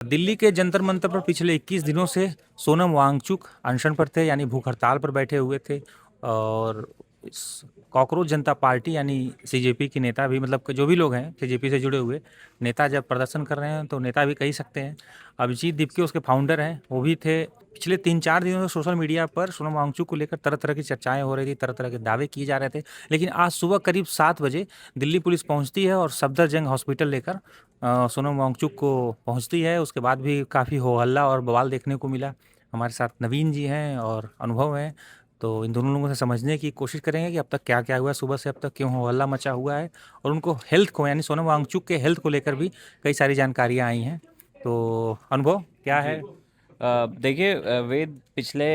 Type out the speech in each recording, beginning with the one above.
दिल्ली के जंतर मंतर पर पिछले 21 दिनों से सोनम वांगचुक अनशन पर थे, यानी भूख हड़ताल पर बैठे हुए थे। और कॉकरोच जनता पार्टी यानी सीजेपी की नेता भी, मतलब कि जो भी लोग हैं सीजेपी से जुड़े हुए नेता, जब प्रदर्शन कर रहे हैं तो नेता भी कह सकते हैं। अभिजीत दीपके उसके फाउंडर हैं, वो भी थे। पिछले 3-4 दिनों से सोशल मीडिया पर सोनम वांगचुक को लेकर तरह तरह की चर्चाएं हो रही थी, तरह तरह के दावे किए जा रहे थे। लेकिन आज सुबह करीब 7 बजे दिल्ली पुलिस पहुंचती है और सफदरजंग हॉस्पिटल लेकर सोनम वांगचुक को पहुंचती है। उसके बाद भी काफ़ी हो हल्ला और बवाल देखने को मिला। हमारे साथ नवीन जी हैं और अनुभव हैं, तो इन दोनों लोगों से समझने की कोशिश करेंगे कि अब तक क्या क्या हुआ, सुबह से अब तक क्यों हो हल्ला मचा हुआ है, और उनको हेल्थ को, यानी सोनम वांगचुक के हेल्थ को लेकर भी कई सारी जानकारियां आई हैं। तो अनुभव क्या जी। है? देखिए, वेद पिछले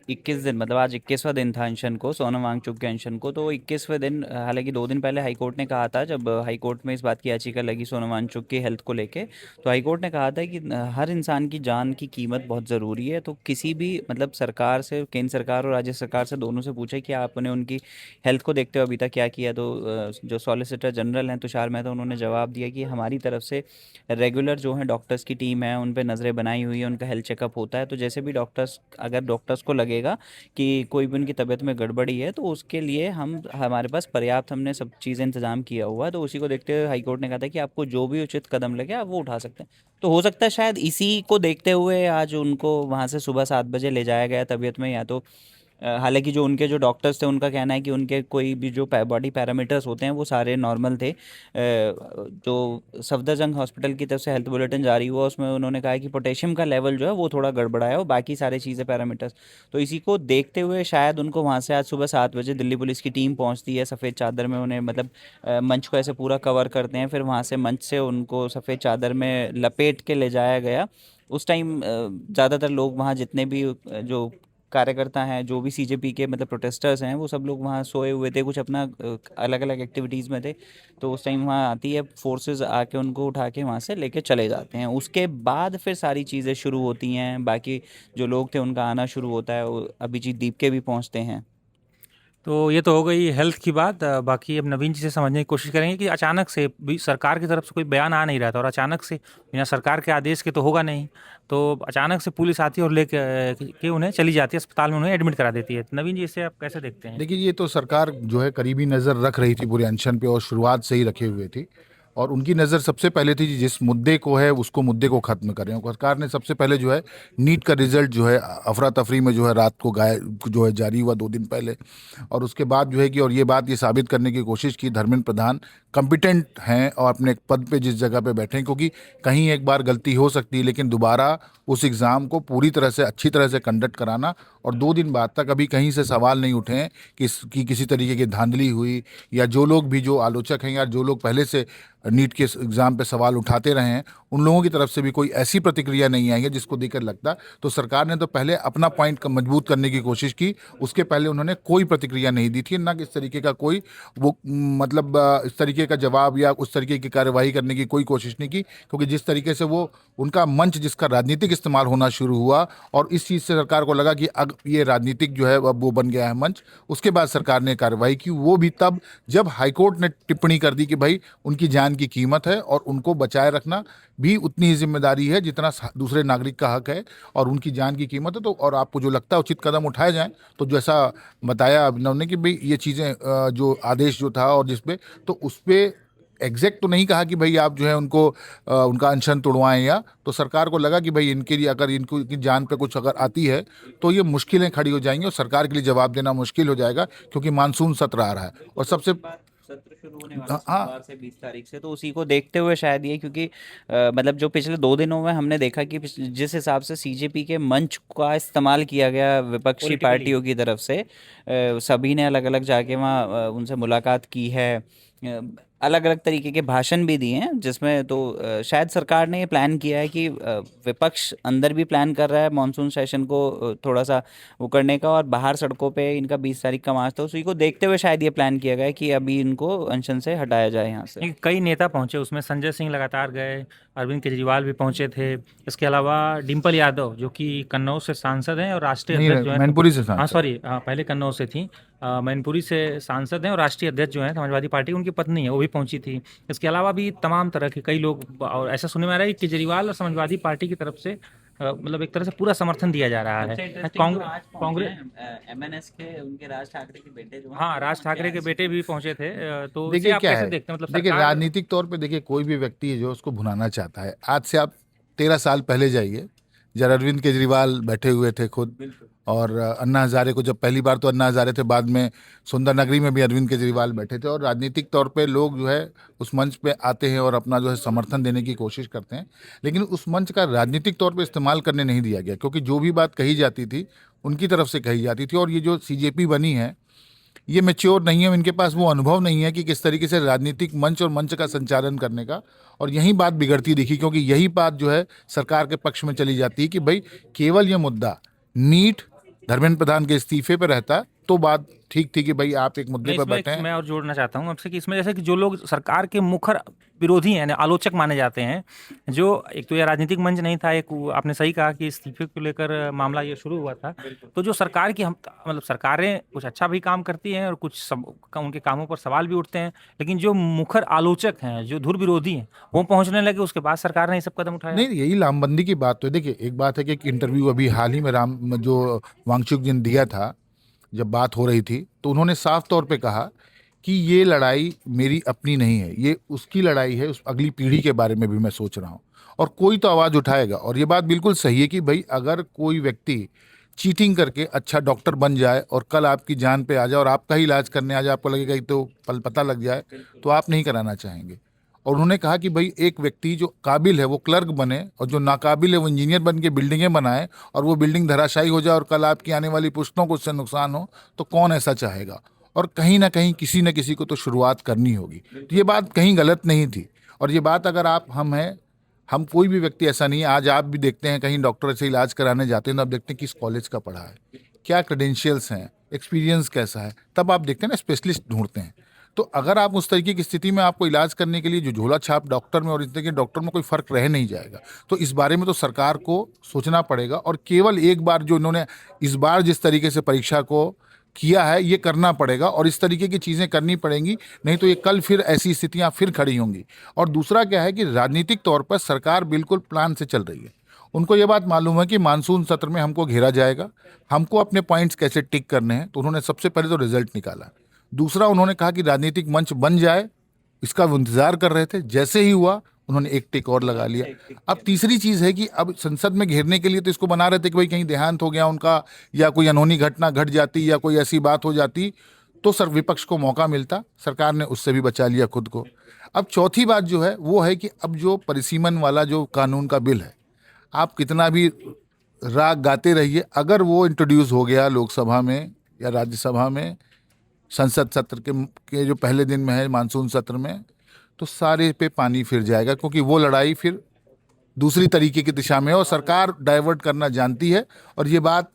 21 दिन, मतलब आज 21वां दिन था अनशन को, सोनम वांगचुक के अनशन को। तो 21वें दिन, हालांकि 2 दिन पहले हाई कोर्ट ने कहा था, जब हाई कोर्ट में इस बात की याचिका लगी सोनम वांगचुक की हेल्थ को लेके, तो हाई कोर्ट ने कहा था कि हर इंसान की जान की कीमत बहुत ज़रूरी है। तो किसी भी, मतलब सरकार से, केंद्र सरकार और राज्य सरकार से, दोनों से पूछे कि आपने उनकी हेल्थ को देखते हुए अभी तक क्या किया। तो जो सॉलिसिटर जनरल हैं तुषार मेहता, उन्होंने जवाब दिया कि हमारी तरफ से रेगुलर जो है डॉक्टर्स की टीम है, उन पे नज़रें बनाई हुई है, उनका हेल्थ चेकअप होता है। तो जैसे भी डॉक्टर्स, अगर डॉक्टर्स को लगेगा कि कोई भी उनकी तबीयत में गड़बड़ी है, तो उसके लिए हमारे पास पर्याप्त, हमने सब चीज़ें इंतजाम किया हुआ है। तो उसी को देखते हुए हाईकोर्ट ने कहा था कि आपको जो भी उचित कदम लगे आप वो उठा सकते हैं। तो हो सकता है शायद इसी को देखते हुए आज उनको वहाँ से सुबह 7 बजे ले जाया गया तबीयत में, या तो हालांकि जो उनके जो डॉक्टर्स थे उनका कहना है कि उनके कोई भी जो बॉडी पैरामीटर्स होते हैं वो सारे नॉर्मल थे। जो सफदरजंग हॉस्पिटल की तरफ से हेल्थ बुलेटिन जारी हुआ, उसमें उन्होंने कहा है कि पोटेशियम का लेवल जो है वो थोड़ा गड़बड़ा है, और बाकी सारी चीज़ें पैरामीटर्स। तो इसी को देखते हुए शायद उनको वहाँ से आज सुबह 7 बजे दिल्ली पुलिस की टीम पहुँचती है सफ़ेद चादर में, उन्हें मतलब मंच को ऐसे पूरा कवर करते हैं, फिर वहाँ से मंच से उनको सफ़ेद चादर में लपेट के ले जाया गया। उस टाइम ज़्यादातर लोग वहाँ, जितने भी जो कार्यकर्ता हैं, जो भी सीजेपी के मतलब प्रोटेस्टर्स हैं, वो सब लोग वहाँ सोए हुए थे, कुछ अपना अलग अलग एक्टिविटीज़ में थे। तो उस टाइम वहाँ आती है फोर्सेस, आके उनको उठा के वहाँ से लेके चले जाते हैं। उसके बाद फिर सारी चीज़ें शुरू होती हैं, बाकी जो लोग थे उनका आना शुरू होता है, अभिजीत दीप के भी पहुँचते हैं। तो ये तो हो गई हेल्थ की बात। बाकी अब नवीन जी से समझने की कोशिश करेंगे कि अचानक से भी सरकार की तरफ से कोई बयान आ नहीं रहा था, और अचानक से बिना सरकार के आदेश के तो होगा नहीं। तो अचानक से पुलिस आती है और लेके के उन्हें चली जाती है अस्पताल में, उन्हें एडमिट करा देती है। तो नवीन जी, इसे आप कैसे देखते हैं? देखिए, ये तो सरकार जो है करीबी नज़र रख रही थी पूरे अनशन पे, और शुरुआत से ही रखे हुए थी। और उनकी नज़र सबसे पहले थी कि जिस मुद्दे को है उसको मुद्दे को ख़त्म करें। और सरकार ने सबसे पहले जो है नीट का रिजल्ट जो है अफरा तफरी में जो है रात को जो है जारी हुआ 2 दिन पहले। और उसके बाद जो है कि, और ये बात ये साबित करने की कोशिश की धर्मेंद्र प्रधान कॉम्पिटेंट हैं और अपने पद पे जिस जगह पे बैठे हैं, क्योंकि कहीं एक बार गलती हो सकती है, लेकिन दोबारा उस एग्ज़ाम को पूरी तरह से अच्छी तरह से कंडक्ट कराना, और 2 दिन बाद तक अभी कहीं से सवाल नहीं उठे हैं कि किसी तरीके की धांधली हुई, या जो लोग भी, जो आलोचक हैं या जो लोग पहले से नीट के एग्ज़ाम पे सवाल उठाते रहे हैं, उन लोगों की तरफ से भी कोई ऐसी प्रतिक्रिया नहीं आई है जिसको देखकर लगता। तो सरकार ने तो पहले अपना पॉइंट मजबूत करने की कोशिश की, उसके पहले उन्होंने कोई प्रतिक्रिया नहीं दी थी, ना कि इस तरीके का कोई वो मतलब इस तरीके का जवाब या उस तरीके की कार्यवाही करने की कोई कोशिश नहीं की। क्योंकि जिस तरीके से वो उनका मंच, जिसका राजनीतिक इस्तेमाल होना शुरू हुआ, और इस चीज़ से सरकार को लगा कि अब ये राजनीतिक जो है अब वो बन गया है मंच, उसके बाद सरकार ने कार्रवाई की। वो भी तब जब हाईकोर्ट ने टिप्पणी कर दी कि भाई उनकी जान की कीमत है, और उनको बचाए रखना भी उतनी ही जिम्मेदारी है जितना दूसरे नागरिक का हक है, और उनकी जान की कीमत है। तो और आपको जो लगता है उचित कदम उठाए जाएं, तो जैसा बताया अभिनव ने कि भाई ये चीज़ें जो आदेश जो था और जिसपे, तो उस पर एग्जैक्ट तो नहीं कहा कि भाई आप जो है उनको उनका अनशन तोड़वाएं, या तो सरकार को लगा कि भाई इनके लिए अगर इनको की जान पे कुछ अगर आती है तो ये मुश्किलें खड़ी हो जाएंगी, और सरकार के लिए जवाब देना मुश्किल हो जाएगा, क्योंकि मानसून सत्र आ रहा है। और सबसे सत्र शुरू होने वाला हाँ, सोमवार से 20 तारीख से, तो उसी को देखते हुए शायद ये, क्योंकि मतलब जो पिछले 2 दिनों में हमने देखा कि जिस हिसाब से सीजेपी के मंच का इस्तेमाल किया गया विपक्षी पॉलिटिकली। पार्टियों की तरफ से, सभी ने अलग अलग जाके वहाँ उनसे मुलाकात की है, अलग अलग तरीके के भाषण भी दिए हैं, जिसमें तो शायद सरकार ने ये प्लान किया है कि विपक्ष अंदर भी प्लान कर रहा है मॉनसून सेशन को थोड़ा सा वो करने का, और बाहर सड़कों पे इनका 20 तारीख का मार्च था, उसी को देखते हुए शायद ये प्लान किया गया है कि अभी इनको अनशन से हटाया जाए यहाँ से। नहीं, कई नेता पहुंचे, उसमें संजय सिंह लगातार गए, अरविंद केजरीवाल भी पहुंचे थे। इसके अलावा डिम्पल यादव, जो कि कन्नौज से सांसद हैं और राष्ट्रीय नहीं अध्यक्ष जो हैं, मैनपुरी से हाँ सांसद। सॉरी, हाँ पहले कन्नौज से थी, मैनपुरी से सांसद हैं और राष्ट्रीय अध्यक्ष जो हैं समाजवादी पार्टी, उनकी पत्नी है, वो भी भी पहुंची थी। इसके अलावा भी तमाम तरह के कई लोग, और ऐसा सुनने में आ रहा है कि केजरीवाल और समाजवादी पार्टी की तरफ से मतलब एक तरह से पूरा समर्थन दिया जा रहा सबसे है। इंटरेस्टिंग जो कांग्रेस आज पहुंचे कांग्रेस हैं एमएनएस के, उनके राज ठाकरे के बेटे जो हैं हाँ, वो राज पहुंचे ठाकरे के आज। बेटे भी पहुंचे थे। तो इसे देखिए आप क्या कैसे है, देखते हैं? मतलब देखिए सरकार राजनीतिक तौर पे देखिए कोई भी व्यक्ति है जो उसको भुनाना चाहता है। आज से आप 13 साल पहले जाइए, जब अरविंद केजरीवाल बैठे हुए थे खुद, बिल्कुल। और अन्ना हजारे को, जब पहली बार तो अन्ना हजारे थे, बाद में सुंदर नगरी में भी अरविंद केजरीवाल बैठे थे, और राजनीतिक तौर पे लोग जो है उस मंच पे आते हैं और अपना जो है समर्थन देने की कोशिश करते हैं। लेकिन उस मंच का राजनीतिक तौर पे इस्तेमाल करने नहीं दिया गया, क्योंकि जो भी बात कही जाती थी उनकी तरफ से कही जाती थी। और ये जो सीजेपी बनी है, ये मैच्योर नहीं है, इनके पास वो अनुभव नहीं है कि किस तरीके से राजनीतिक मंच और मंच का संचालन करने का। और यही बात बिगड़ती दिखी, क्योंकि यही बात जो है सरकार के पक्ष में चली जाती है कि भाई केवल ये मुद्दा नीट धर्मेंद्र प्रधान के इस्तीफे पे रहता तो बात ठीक थी कि भाई आप एक मुद्दे मैं पर इसमें बैठे हैं। मैं और जोड़ना चाहता हूँ आपसे कि इसमें जैसे कि जो लोग सरकार के मुखर विरोधी हैं, यानी आलोचक माने जाते हैं, जो एक तो ये राजनीतिक मंच नहीं था, एक आपने सही कहा कि इस्तीफे को लेकर मामला ये शुरू हुआ था। तो जो सरकार की हम मतलब सरकारें कुछ अच्छा भी काम करती हैं और कुछ उनके कामों पर सवाल भी उठते हैं, लेकिन जो मुखर आलोचक हैं, जो धुर विरोधी हैं, वो पहुंचने लगे, उसके बाद सरकार ने ये सब कदम उठाया। नहीं, यही लामबंदी की बात तो है। देखिए एक बात है कि एक इंटरव्यू अभी हाल ही में राम जो वांगचुक जी ने दिया था, जब बात हो रही थी, तो उन्होंने साफ तौर पे कहा कि ये लड़ाई मेरी अपनी नहीं है, ये उसकी लड़ाई है, उस अगली पीढ़ी के बारे में भी मैं सोच रहा हूँ, और कोई तो आवाज़ उठाएगा। और ये बात बिल्कुल सही है कि भाई अगर कोई व्यक्ति चीटिंग करके अच्छा डॉक्टर बन जाए और कल आपकी जान पे आ जाए और आपका ही इलाज करने आ जाए, आपको लगेगा कि तो पता लग जाए, तो आप नहीं कराना चाहेंगे। और उन्होंने कहा कि भाई एक व्यक्ति जो काबिल है वो क्लर्क बने, और जो नाकाबिल है वो इंजीनियर बन के बिल्डिंगें बनाए, और वो बिल्डिंग धराशायी हो जाए और कल आपकी आने वाली पुश्तों को उससे नुकसान हो, तो कौन ऐसा चाहेगा? और कहीं ना कहीं किसी न किसी को तो शुरुआत करनी होगी। तो ये बात कहीं गलत नहीं थी। और ये बात अगर आप हम कोई भी व्यक्ति ऐसा नहीं है, आज आप भी देखते हैं कहीं डॉक्टर से इलाज कराने जाते हैं तो आप देखते हैं किस कॉलेज का पढ़ा है, क्या क्रेडेंशियल्स हैं, एक्सपीरियंस कैसा है, तब आप देखते हैं ना स्पेशलिस्ट ढूंढते हैं। तो अगर आप उस तरीके की स्थिति में आपको इलाज करने के लिए जो झोला छाप डॉक्टर में और इस तरह के डॉक्टर में कोई फर्क रह नहीं जाएगा। तो इस बारे में तो सरकार को सोचना पड़ेगा, और केवल एक बार जो इन्होंने इस बार जिस तरीके से परीक्षा को किया है ये करना पड़ेगा, और इस तरीके की चीज़ें करनी पड़ेंगी, नहीं तो ये कल फिर ऐसी स्थितियां फिर खड़ी होंगी। और दूसरा क्या है कि राजनीतिक तौर पर सरकार बिल्कुल प्लान से चल रही है। उनको ये बात मालूम है कि मानसून सत्र में हमको घेरा जाएगा, हमको अपने पॉइंट्स कैसे टिक करने हैं, तो उन्होंने सबसे पहले तो रिजल्ट निकाला। दूसरा, उन्होंने कहा कि राजनीतिक मंच बन जाए, इसका वो इंतजार कर रहे थे, जैसे ही हुआ उन्होंने एक टिक और लगा लिया। अब तीसरी चीज़ है कि अब संसद में घेरने के लिए तो इसको बना रहे थे कि भाई कहीं देहांत हो गया उनका, या कोई अनहोनी घटना घट जाती, या कोई ऐसी बात हो जाती, तो सर विपक्ष को मौका मिलता। सरकार ने उससे भी बचा लिया खुद को। अब चौथी बात जो है वो है कि अब जो परिसीमन वाला जो कानून का बिल है, आप कितना भी राग गाते रहिए, अगर वो इंट्रोड्यूस हो गया लोकसभा में या राज्यसभा में संसद सत्र के जो पहले दिन में है मानसून सत्र में, तो सारे पे पानी फिर जाएगा, क्योंकि वो लड़ाई फिर दूसरी तरीके की दिशा में है और सरकार डाइवर्ट करना जानती है। और ये बात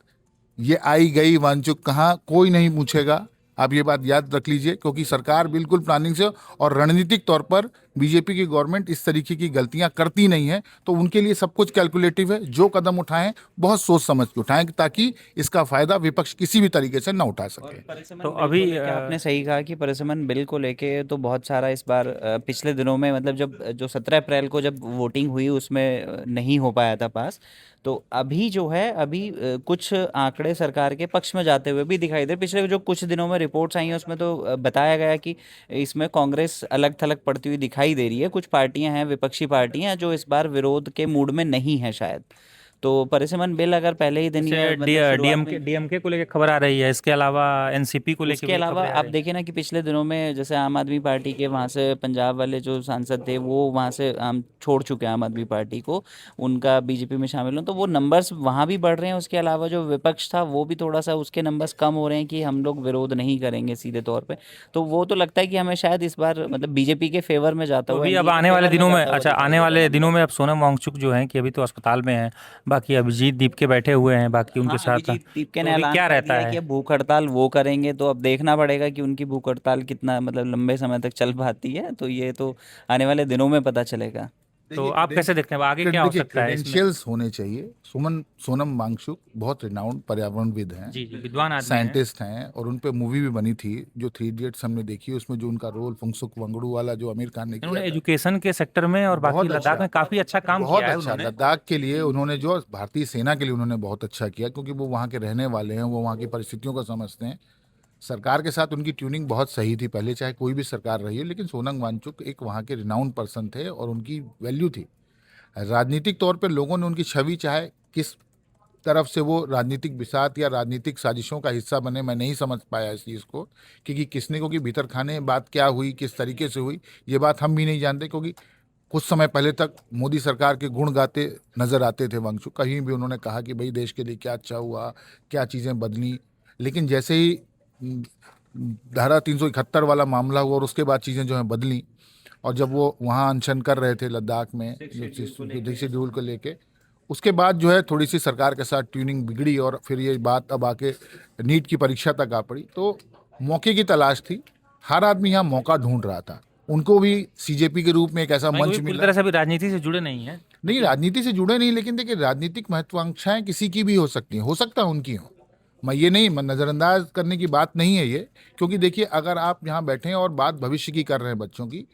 ये आई गई वांचुक कहाँ कोई नहीं पूछेगा, आप ये बात याद रख लीजिए, क्योंकि सरकार बिल्कुल प्लानिंग से और रणनीतिक तौर पर बीजेपी की गवर्नमेंट इस तरीके की गलतियां करती नहीं है। तो उनके लिए सब कुछ कैलकुलेटिव है, जो कदम उठाएं बहुत सोच समझ के उठाएं, ताकि इसका फायदा विपक्ष किसी भी तरीके से ना उठा सके। परिसमन तो बिल को अभी लेके आपने सही कहा कि परिसमन बिल को लेके तो बहुत सारा इस बार पिछले दिनों में, मतलब जब जो 17 अप्रैल को जब वोटिंग हुई उसमें नहीं हो पाया था पास। तो अभी जो है अभी कुछ आंकड़े सरकार के पक्ष में जाते हुए भी दिखाई दे। पिछले जो कुछ दिनों में रिपोर्ट्स आई हैं उसमें तो बताया गया कि इसमें कांग्रेस अलग थलग पड़ती हुई दिखाई दे रही है। कुछ पार्टियां हैं, विपक्षी पार्टियां हैं, जो इस बार विरोध के मूड में नहीं है शायद। तो परिसमन बिल अगर पहले ही दिन या मतलब शुरुआत डीएमके में, डीएमके को लेकर खबर आ रही है, इसके अलावा एनसीपी को लेकर उसके भी अलावा खबरें आ आप रही हैं। देखिए ना कि पिछले दिनों में जैसे आम आदमी पार्टी के वहाँ से पंजाब वाले जो सांसद थे वो वहाँ से छोड़ चुके हैं आम आदमी पार्टी को, उनका बीजेपी में शामिल हो, तो वो नंबर्स वहाँ भी बढ़ रहे हैं। उसके अलावा जो विपक्ष था वो भी थोड़ा सा उसके नंबर्स कम हो रहे हैं कि हम लोग विरोध नहीं करेंगे सीधे तौर पे। तो वो तो लगता है कि हमें शायद इस बार मतलब बीजेपी के फेवर में जाता तो हुआ, अभी अब एनडीए के आने वाले फेवर में दिनों में, जाता हुआ अच्छा दिखाई आने दे वाले रहा दिनों में अब सोनम वांगचुक जो हैं कि अभी तो अस्पताल में हैं, बाकी अभिजीत दीप के बैठे हुए हैं, बाकी उनके हाँ, साथ। अभिजीत दीपके तो ने अभी ऐलान क्या कर रहता दिया है है? कि अब भूख हड़ताल वो करेंगे। तो अब देखना पड़ेगा कि उनकी भूख हड़ताल कितना मतलब लंबे समय तक चल पाती है। तो ये तो आने वाले दिनों में पता चलेगा। तो आप कैसे देखते हैं आगे क्या हो देखिए, सकता है इसमें? क्रेडेंशियल्स होने चाहिए। सोनम वांगचुक बहुत रिनाउंड पर्यावरणविद हैं, जी जी, विद्वान आदमी हैं। साइंटिस्ट हैं, और उन पे मूवी भी बनी थी जो 3 इडियट्स हमने देखी, उसमें जो उनका रोल फुंगसुक वांगडू वाला जो आमिर खान ने किया उन्होंने था, एजुकेशन के सेक्टर में और बाकी बहुत लद्दाख अच्छा, में काफी अच्छा काम बहुत किया है अच्छा उन्होंने। लद्दाख के लिए उन्होंने, जो भारतीय सेना के लिए उन्होंने बहुत अच्छा किया, क्योंकि वो वहाँ के रहने वाले हैं, वो वहाँ की परिस्थितियों को समझते हैं। सरकार के साथ उनकी ट्यूनिंग बहुत सही थी पहले, चाहे कोई भी सरकार रही है, लेकिन सोनम वांगचुक एक वहाँ के रिनाउंड पर्सन थे और उनकी वैल्यू थी। राजनीतिक तौर पे लोगों ने उनकी छवि, चाहे किस तरफ से वो राजनीतिक बिसात या राजनीतिक साजिशों का हिस्सा बने, मैं नहीं समझ पाया इस चीज़ को, क्योंकि किसने को कि भीतर खाने बात क्या हुई, किस तरीके से हुई, ये बात हम भी नहीं जानते, क्योंकि कुछ समय पहले तक मोदी सरकार के गुण गाते नजर आते थे वांगचुक। कहीं भी उन्होंने कहा कि भाई देश के लिए क्या अच्छा हुआ, क्या चीज़ें बदली, लेकिन जैसे ही धारा 371 वाला मामला हुआ और उसके बाद चीज़ें जो हैं बदली, और जब वो वहाँ अनशन कर रहे थे लद्दाख में जो शेड्यूल को लेके, उसके बाद जो है थोड़ी सी सरकार के साथ ट्यूनिंग बिगड़ी और फिर ये बात अब आके नीट की परीक्षा तक आ पड़ी। तो मौके की तलाश थी, हर आदमी यहाँ मौका ढूंढ रहा था, उनको भी सीजेपी के रूप में एक ऐसा भाई, वो मंच भी पूरी मिला। तरह से अभी राजनीति से जुड़े नहीं है। नहीं, राजनीति से जुड़े नहीं, लेकिन देखिए राजनीतिक महत्वाकांक्षाएं किसी की भी हो सकती हैं, हो सकता है उनकी हो, मैं ये नहीं, मैं नज़रअंदाज करने की बात नहीं है ये, क्योंकि देखिए अगर आप यहाँ बैठे हैं और बात भविष्य की कर रहे हैं बच्चों की,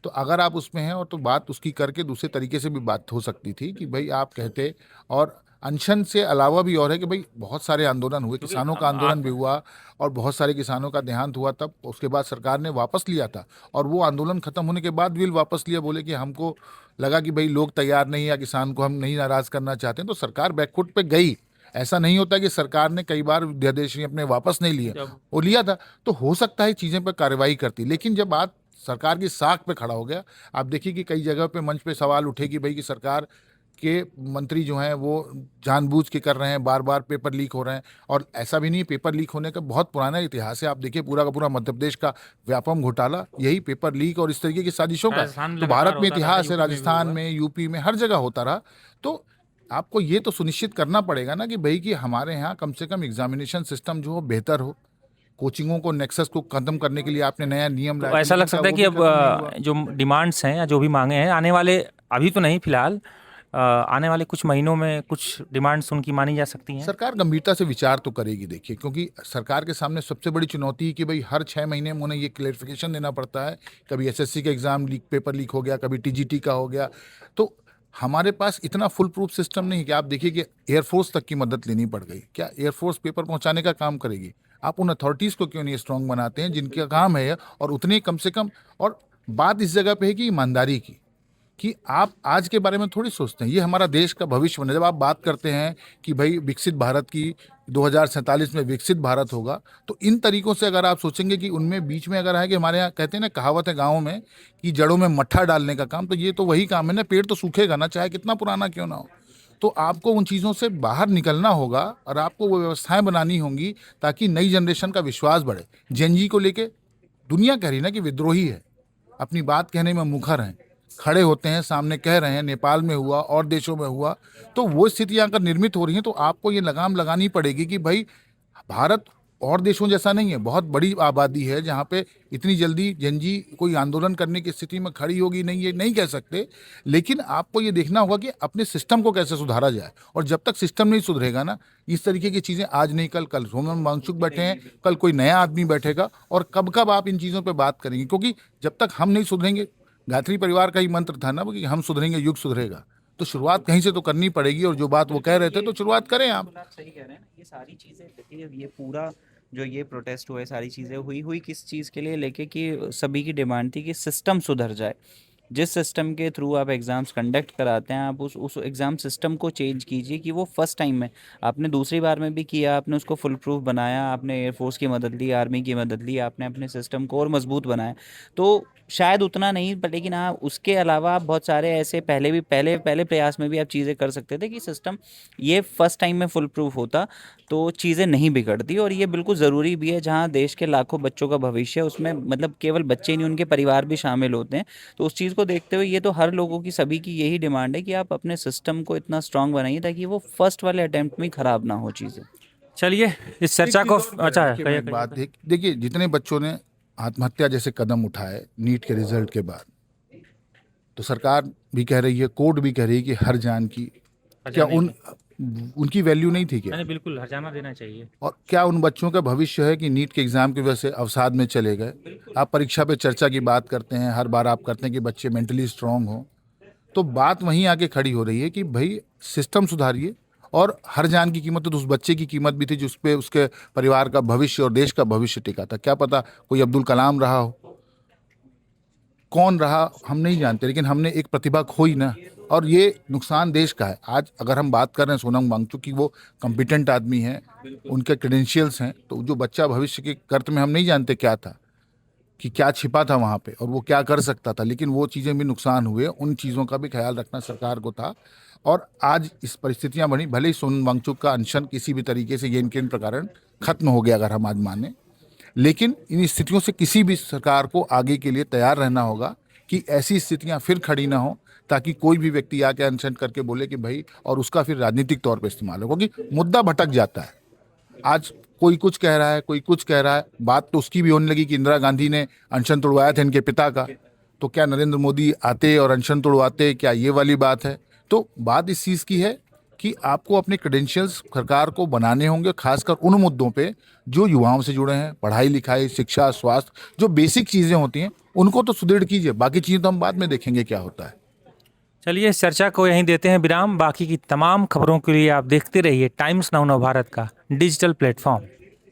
तो अगर आप उसमें हैं और तो बात उसकी करके दूसरे तरीके से भी बात हो सकती थी कि भाई आप कहते, और अनशन से अलावा भी और है कि भाई बहुत सारे आंदोलन हुए, किसानों का आंदोलन भी हुआ और बहुत सारे किसानों का देहांत हुआ, तब उसके बाद सरकार ने वापस लिया था, और वो आंदोलन खत्म होने के बाद बिल वापस लिया, बोले कि हमको लगा कि भाई लोग तैयार नहीं, या किसान को हम नहीं नाराज करना चाहते हैं, तो सरकार बैकफुट पे गई। ऐसा नहीं होता कि सरकार ने कई बार विद्यादेश अपने वापस नहीं लिए, वो लिया था, तो हो सकता है चीज़ें पर कार्रवाई करती, लेकिन जब बात सरकार की साख पे खड़ा हो गया, आप देखिए कि कई जगह पे मंच पे सवाल उठे कि भाई कि सरकार के मंत्री जो हैं वो जानबूझ के कर रहे हैं, बार बार पेपर लीक हो रहे हैं, और ऐसा भी नहीं है, पेपर लीक होने का बहुत पुराना इतिहास है। आप देखिए पूरा का पूरा मध्य प्रदेश का व्यापम घोटाला यही पेपर लीक और इस तरीके की साजिशों का, राजस्थान में तो लगातार भारत में होता रहा, इतिहास है, यूपी में भी राजस्थान हुआ। में, यूपी में, हर जगह होता रहा। तो आपको ये तो सुनिश्चित करना पड़ेगा ना कि भाई कि हमारे यहाँ कम से कम एग्जामिनेशन सिस्टम जो हो बेहतर हो, कोचिंगों को, नेक्सस को खत्म करने के लिए आपने नया नियम तो लाया, ऐसा लग लेकिन सकता है वो कि भी अब खत्म नहीं हुआ। जो डिमांड्स हैं या जो भी मांगे हैं आने वाले, अभी तो नहीं फिलहाल, आने वाले कुछ महीनों में कुछ डिमांड्स उनकी मानी जा सकती हैं। सरकार गंभीरता से विचार तो करेगी, देखिए, क्योंकि सरकार के सामने सबसे बड़ी चुनौती है कि भाई हर 6 महीने में उन्हें ये क्लेरिफिकेशन देना पड़ता है, कभी एसएससी का एग्जाम लीक, पेपर लीक हो गया, कभी टीजीटी का हो गया, तो हमारे पास इतना फुल प्रूफ सिस्टम नहीं है कि आप देखिए कि एयरफोर्स तक की मदद लेनी पड़ गई। क्या एयरफोर्स पेपर पहुंचाने का काम करेगी? आप उन अथॉरिटीज़ को क्यों नहीं स्ट्रांग बनाते हैं जिनका काम है, और उतने कम से कम, और बात इस जगह पे है कि ईमानदारी की, कि आप आज के बारे में थोड़ी सोचते हैं, ये हमारा देश का भविष्य बने। जब आप बात करते हैं कि भाई विकसित भारत की 2047 में विकसित भारत होगा, तो इन तरीकों से अगर आप सोचेंगे कि उनमें बीच में अगर है कि हमारे यहाँ कहते हैं ना, कहावत है गाँव में कि जड़ों में मट्ठा डालने का काम, तो ये तो वही काम है ना, पेड़ तो सूखेगा ना, चाहे कितना पुराना क्यों ना हो। तो आपको उन चीज़ों से बाहर निकलना होगा और आपको वो व्यवस्थाएं बनानी होंगी ताकि नई जनरेशन का विश्वास बढ़े। जेनजी को लेके दुनिया कह रही ना कि विद्रोही है, अपनी बात कहने में मुखर हैं, खड़े होते हैं, सामने कह रहे हैं, नेपाल में हुआ और देशों में हुआ, तो वो स्थितियां अगर निर्मित हो रही हैं तो आपको ये लगाम लगानी पड़ेगी कि भाई भारत और देशों जैसा नहीं है, बहुत बड़ी आबादी है जहाँ पे इतनी जल्दी जनजी कोई आंदोलन करने की स्थिति में खड़ी होगी नहीं, ये नहीं कह सकते, लेकिन आपको ये देखना होगा कि अपने सिस्टम को कैसे सुधारा जाए, और जब तक सिस्टम नहीं सुधरेगा ना, इस तरीके की चीज़ें आज नहीं कल, कल सोनम वांगचुक बैठे हैं, कल कोई नया आदमी बैठेगा, और कब कब आप इन चीज़ों पर बात करेंगे, क्योंकि जब तक हम नहीं सुधरेंगे, गायत्री परिवार का ही मंत्र था ना कि हम सुधरेंगे युग सुधरेगा, तो शुरुआत कहीं से तो करनी पड़ेगी, और जो बात वो कह रहे थे तो शुरुआत करें आप। बिल्कुल आप सही कह रहे हैं ना, ये सारी चीज़ें देखिए, ये पूरा जो ये प्रोटेस्ट हुए, सारी चीज़ें हुई किस चीज़ के लिए लेके, कि सभी की डिमांड थी कि सिस्टम सुधर जाए। जिस सिस्टम के थ्रू आप एग्ज़ाम्स कंडक्ट कराते हैं, आप उस एग्ज़ाम सिस्टम को चेंज कीजिए कि वो फर्स्ट टाइम में, आपने दूसरी बार में भी किया, आपने उसको फुल प्रूफ बनाया, आपने एयरफोर्स की मदद ली, आर्मी की मदद ली, आपने अपने सिस्टम को और मजबूत बनाया, तो शायद उतना नहीं, लेकिन हाँ उसके अलावा आप बहुत सारे ऐसे पहले प्रयास में भी आप चीज़ें कर सकते थे कि सिस्टम ये फर्स्ट टाइम में फुल प्रूफ होता तो चीज़ें नहीं बिगड़ती। और ये बिल्कुल ज़रूरी भी है, जहाँ देश के लाखों बच्चों का भविष्य है, उसमें मतलब केवल बच्चे ही नहीं, उनके परिवार भी शामिल होते हैं। तो उस चीज़ को देखते हुए ये तो हर लोगों की, सभी की यही डिमांड है कि आप अपने सिस्टम को इतना स्ट्रांग बनाइए ताकि वो फर्स्ट वाले अटेम्प्ट में ख़राब ना हो चीज़ें। चलिए इस चर्चा एक को, चीज़ और अच्छा देखिए, मैं एक बात देखिए, जितने बच्चों ने आत्महत्या जैसे कदम उठाए नीट के रिजल्ट के बाद, तो सरकार भी कह रही है, कोर्ट भी कह रही है कि हर जान की, क्या उनकी वैल्यू नहीं थी क्या? नहीं, बिल्कुल हर्जाना देना चाहिए। और क्या उन बच्चों का भविष्य है कि नीट के एग्जाम की वजह से अवसाद में चले गए? आप परीक्षा पे चर्चा की बात करते हैं, हर बार आप करते हैं कि बच्चे मेंटली स्ट्रांग हो, तो बात वहीं आके खड़ी हो रही है कि भाई सिस्टम सुधारिए। और हर जान की कीमत तो उस बच्चे की कीमत भी थी जिस पे उसके परिवार का भविष्य और देश का भविष्य टिका था। क्या पता कोई अब्दुल कलाम रहा हो, कौन रहा हम नहीं जानते, लेकिन हमने एक प्रतिभा खोई ना, और ये नुकसान देश का है। आज अगर हम बात कर रहे हैं सोनम वांगचुक की, वो कॉम्पिटेंट आदमी हैं, उनके क्रेडेंशियल्स हैं, तो जो बच्चा भविष्य के गर्त में हम नहीं जानते क्या था, कि क्या छिपा था वहाँ पे और वो क्या कर सकता था, लेकिन वो चीज़ें भी नुकसान हुए, उन चीज़ों का भी ख्याल रखना सरकार को था। और आज इस परिस्थितियाँ बनी, भले ही सोनम वांगचुक का अनशन किसी भी तरीके से ये इनके प्रकार खत्म हो गया अगर हम आज माने, लेकिन इन स्थितियों से किसी भी सरकार को आगे के लिए तैयार रहना होगा कि ऐसी स्थितियां फिर खड़ी ना हो, ताकि कोई भी व्यक्ति आके अनशन करके बोले कि भाई, और उसका फिर राजनीतिक तौर पे इस्तेमाल हो, क्योंकि मुद्दा भटक जाता है। आज कोई कुछ कह रहा है, कोई कुछ कह रहा है, बात तो उसकी भी होने लगी कि इंदिरा गांधी ने अनशन तोड़वाया था इनके पिता का, तो क्या नरेंद्र मोदी आते और अनशन तोड़वाते, क्या ये वाली बात है? तो बात इस चीज़ की है कि आपको अपने क्रेडेंशियल्स सरकार को बनाने होंगे, खासकर उन मुद्दों पे जो युवाओं से जुड़े हैं, पढ़ाई लिखाई, शिक्षा, स्वास्थ्य, जो बेसिक चीज़ें होती हैं उनको तो सुदृढ़ कीजिए। बाकी चीज़ें तो हम बाद में देखेंगे क्या होता है। चलिए इस चर्चा को यहीं देते हैं विराम। बाकी की तमाम खबरों के लिए आप देखते रहिए टाइम्स नाउ नव भारत का डिजिटल प्लेटफॉर्म।